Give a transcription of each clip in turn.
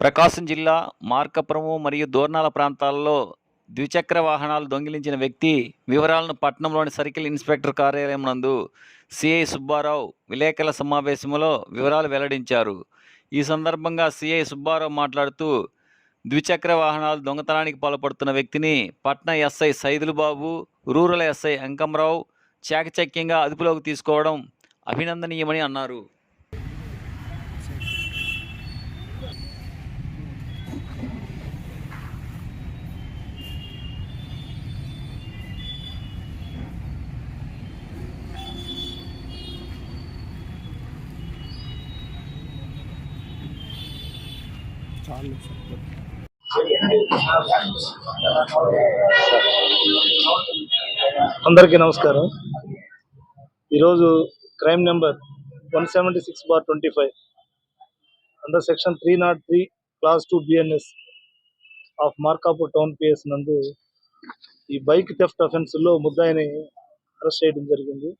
ప్రకాశం జిల్లా మార్కాపురం మరియు దోర్నాల ప్రాంతాల్లో ద్విచక్ర వాహనాలు దొంగిలించిన వ్యక్తి వివరాలను పట్టణంలోని సర్కిల్ ఇన్స్పెక్టర్ కార్యాలయం నందు సిఐ సుబ్బారావు విలేకరుల సమావేశంలో వివరాలు వెల్లడించారు. ఈ సందర్భంగా సిఐ సుబ్బారావు మాట్లాడుతూ, ద్విచక్ర వాహనాలు దొంగతనానికి పాల్పడుతున్న వ్యక్తిని పట్న ఎస్ఐ సైదులుబాబు, రూరల్ ఎస్ఐ అంకంరావు చాకచక్యంగా అదుపులోకి తీసుకోవడం అభినందనీయమని అన్నారు. అందరికీ నమస్కారం. ఈరోజు crime number 176/25 under section 303 class 2 BNS of Markapur town PS నందు ఈ బైక్ థెఫ్ట్ అఫెన్స్ లో ముద్దాయిని అరెస్ట్ చేయడం జరిగింది.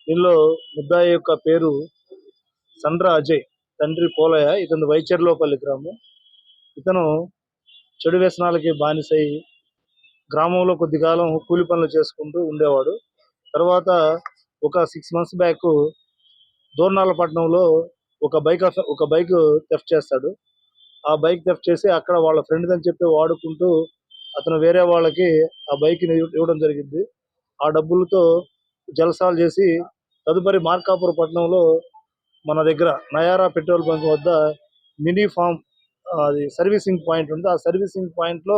దీనిలో ముద్దాయి యొక్క పేరు సండ్ర అజయ్, తండ్రి పోలయ్య. ఇతను వైచర్లోపల్లి గ్రామం. ఇతను చెడు వ్యసనాలకి బానిసై గ్రామంలో కొద్ది కాలం కూలి పనులు చేసుకుంటూ ఉండేవాడు. తర్వాత ఒక 6 months బ్యాక్ దోర్నాలపట్నంలో ఒక బైక్ థెఫ్ట్ చేస్తాడు. ఆ బైక్ థెఫ్ట్ చేసి అక్కడ వాళ్ళ ఫ్రెండ్ అని చెప్పి వాడుకుంటూ అతను వేరే వాళ్ళకి ఆ బైక్ని ఇవ్వడం జరిగింది. ఆ డబ్బులతో జలసాలు చేసి తదుపరి మార్కాపురం పట్టణంలో మన దగ్గర నయారా పెట్రోల్ బంక్ వద్ద మినీ ఫామ్ అది సర్వీసింగ్ పాయింట్ ఉంది. ఆ సర్వీసింగ్ పాయింట్లో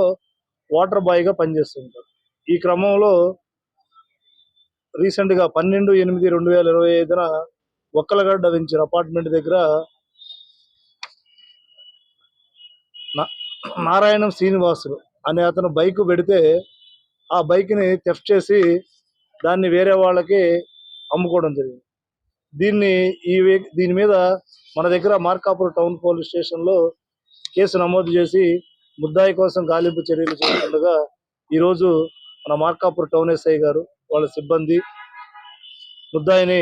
వాటర్ బాయ్గా పనిచేస్తుంటాడు. ఈ క్రమంలో రీసెంట్గా 12/8/2025 ఒక్కలగడ్డ వెంచర్ అపార్ట్మెంట్ దగ్గర నారాయణం శ్రీనివాసులు అనే అతను బైక్ పెడితే ఆ బైక్ని థెఫ్ట్ చేసి దాన్ని వేరే వాళ్ళకి అమ్ముకోవడం జరిగింది. దీని మీద మన దగ్గర మార్కాపురం టౌన్ పోలీస్ స్టేషన్లో కేసు నమోదు చేసి ముద్దాయి కోసం గాలింపు చర్యలు చేస్తుండగా ఈరోజు మన మార్కాపురం టౌన్ ఎస్ఐ గారు వాళ్ళ సిబ్బంది ముద్దాయిని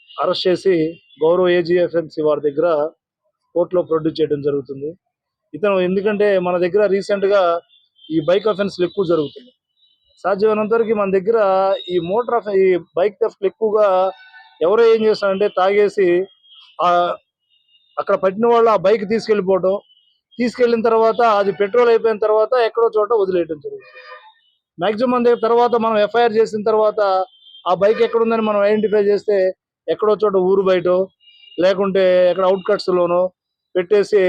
అరెస్ట్ చేసి గౌరవ AGFMC వారి దగ్గర కోర్టులో ప్రొడ్యూస్ చేయడం జరుగుతుంది. ఇతను ఎందుకంటే మన దగ్గర రీసెంట్గా ఈ బైక్ అఫెన్స్లు ఎక్కువ జరుగుతుంది. సాధ్యమైనంత వరకు మన దగ్గర ఈ బైక్ థెఫ్ట్లు ఎక్కువగా ఎవరో ఏం చేస్తారంటే తాగేసి అక్కడ పట్టిన వాళ్ళు ఆ బైక్ తీసుకెళ్ళిన తర్వాత అది పెట్రోల్ అయిపోయిన తర్వాత ఎక్కడో చోట వదిలేయడం జరుగుతుంది. మ్యాక్సిమం తర్వాత మనం FIR చేసిన తర్వాత ఆ బైక్ ఎక్కడుందని మనం ఐడెంటిఫై చేస్తే ఎక్కడో చోట ఊరు బయట లేకుంటే ఎక్కడ అవుట్కట్స్లోనో పెట్టేసి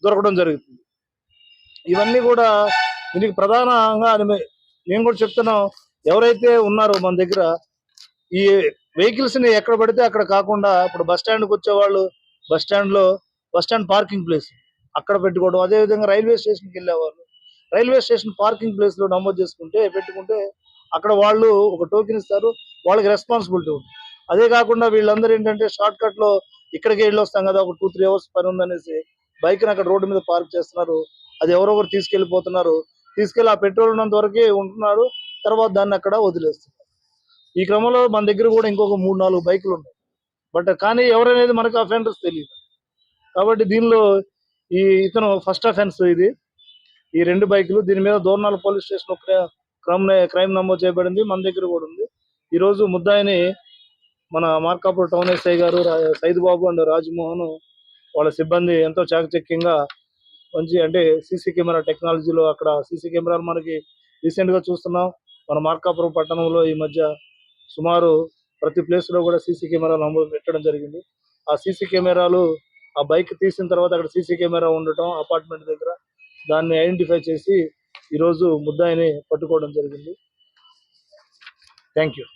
దొరకడం జరుగుతుంది. ఇవన్నీ కూడా దీనికి ప్రధానంగా నేను కూడా చెప్తున్నాం, ఎవరైతే ఉన్నారో మన దగ్గర ఈ వెహికల్స్ని ఎక్కడ పడితే అక్కడ కాకుండా ఇప్పుడు బస్ స్టాండ్కి వచ్చేవాళ్ళు బస్ స్టాండ్ పార్కింగ్ ప్లేస్ అక్కడ పెట్టుకోవడం, అదేవిధంగా రైల్వే స్టేషన్కి వెళ్ళేవాళ్ళు రైల్వే స్టేషన్ పార్కింగ్ ప్లేస్లో నమోదు పెట్టుకుంటే అక్కడ వాళ్ళు ఒక టోకెన్ ఇస్తారు, వాళ్ళకి రెస్పాన్సిబిలిటీ ఉంటుంది. అదే కాకుండా వీళ్ళందరూ ఏంటంటే షార్ట్ కట్లో ఇక్కడికి వెళ్ళి వస్తాం కదా, ఒక 2-3 hours పని ఉందనేసి బైక్ని అక్కడ రోడ్డు మీద పార్క్ చేస్తున్నారు. అది ఎవరొకరు తీసుకెళ్ళి ఆ పెట్రోల్ ఉన్నంత వరకే ఉంటున్నారు, తర్వాత దాన్ని అక్కడ వదిలేస్తున్నారు. ఈ క్రమంలో మన దగ్గర కూడా ఇంకొక 3-4 బైకులు ఉన్నాయి. కానీ ఎవరనేది మనకు అఫెండర్స్ తెలియదు. కాబట్టి దీనిలో ఇతను ఫస్ట్ అఫెన్స్ ఈ 2 బైకులు. దీని మీద దోర్నాల పోలీస్ స్టేషన్ క్రైమ్ నమోదు చేయబడింది. మన దగ్గర కూడా ఉంది. ఈరోజు ముద్దాయిని మన మార్కాపురం టౌన్ ఎస్ఐ గారు సైదుబాబు అండ్ రాజమోహన్ వాళ్ళ సిబ్బంది ఎంతో చాకచక్యంగా అంటే సీసీ కెమెరా టెక్నాలజీలో అక్కడ సీసీ కెమెరాలు మనకి రీసెంట్గా చూస్తున్నాం. మన మార్కాపురం పట్టణంలో ఈ మధ్య సుమారు ప్రతి ప్లేస్లో కూడా సీసీ కెమెరాలు నమోదు పెట్టడం జరిగింది. ఆ సీసీ కెమెరాలు ఆ బైక్ తీసిన తర్వాత అక్కడ సీసీ కెమెరా ఉండటం అపార్ట్మెంట్ దగ్గర దాన్ని ఐడెంటిఫై చేసి ఈరోజు ముద్దాయిని పట్టుకోవడం జరిగింది. Thank you.